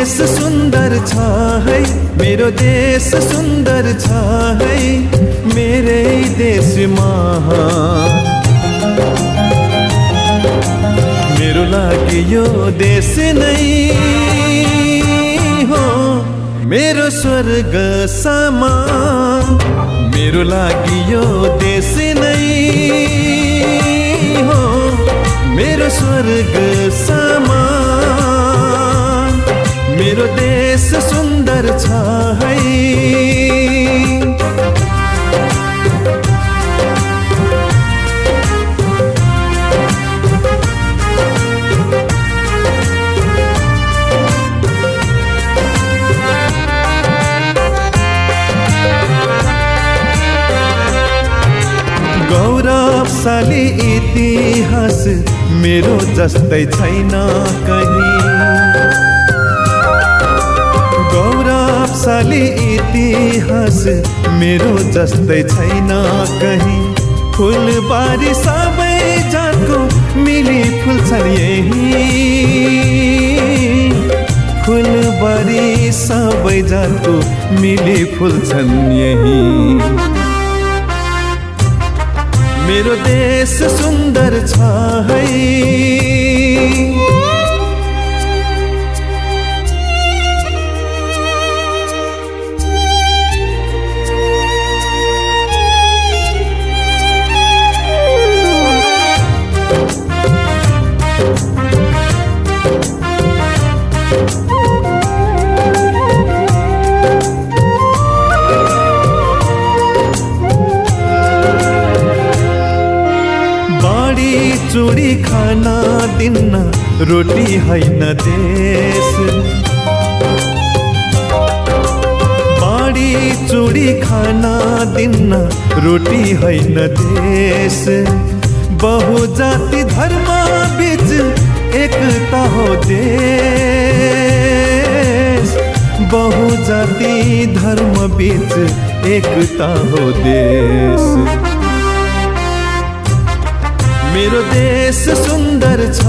देश सुन्दर छ है, मेरो देश सुन्दर छ है, मेरै देशमा मेरो लागि यो देश नै हो मेरो स्वर्ग समान। मेरो लागि यो देश नै हो मेरो स्वर्ग समान। मेरो देश सुन्दर छ है। गौरवशाली इतिहास मेरो जस्तै छैन कहीं। गौरवशाली इतिहास मेरो जस्तै छैन कहीं। फुलबारी सबै जातको मिली फुल्छन् यही। फुलबारी सबै जातको मिली फुल्छन् यही। मेरो देश सुन्दर छ है। चुडी खाना दिन्न रोटी हैन देश। बाडी चुडी खाना दिन्न रोटी हैन देश। बहुजाति धर्म बीच एकता हो देश। बहुजाति धर्म बीच एकता हो देश। मेरो देश सुन्दर छ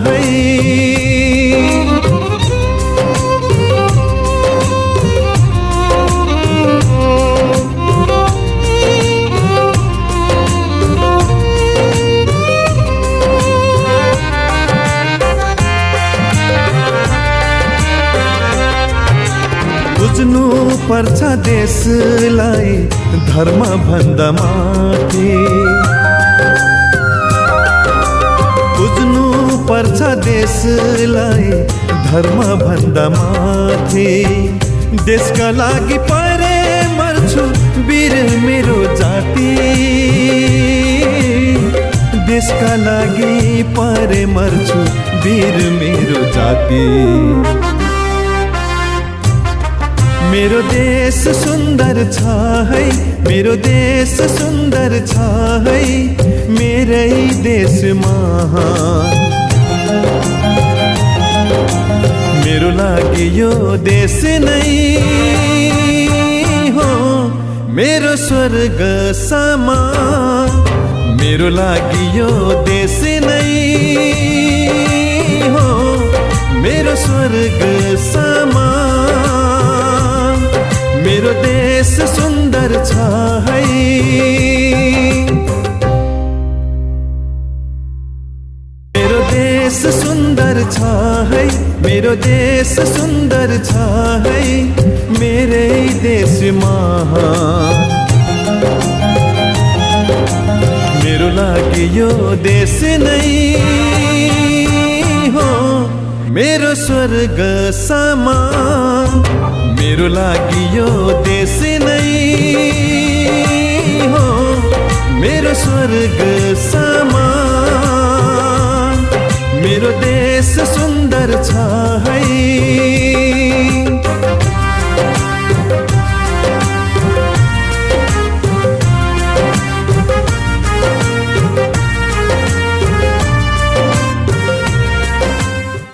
है। बुझ्नु पर्छ देशलाई धर्म भन्दा माथि। बुझ्नु पर्छ देशलाई धर्म भन्दा माथि। देशका लागि परे मर्छु वीर मेरो जाति। देशका लागि परे मर्छु वीर मेरो जाति। मेरो देश सुन्दर छ है। मेरो देश सुन्दर छ है, मेरै देशमा। मेरो लागि यो देश नै हो मेरो स्वर्ग समान। मेरो लागि यो देश नै हो मेरो स्वर्ग समान। मेरो देश सुन्दर छ है। मेरो देश सुन्दर छ है। मेरो देश सुन्दर छ है, मेरै देशमा। मेरो लागि यो देश नै हो मेरो स्वर्ग समान। मेरो लागि यो देश नै हो मेरो स्वर्ग समान। मेरो देश सुन्दर छ है।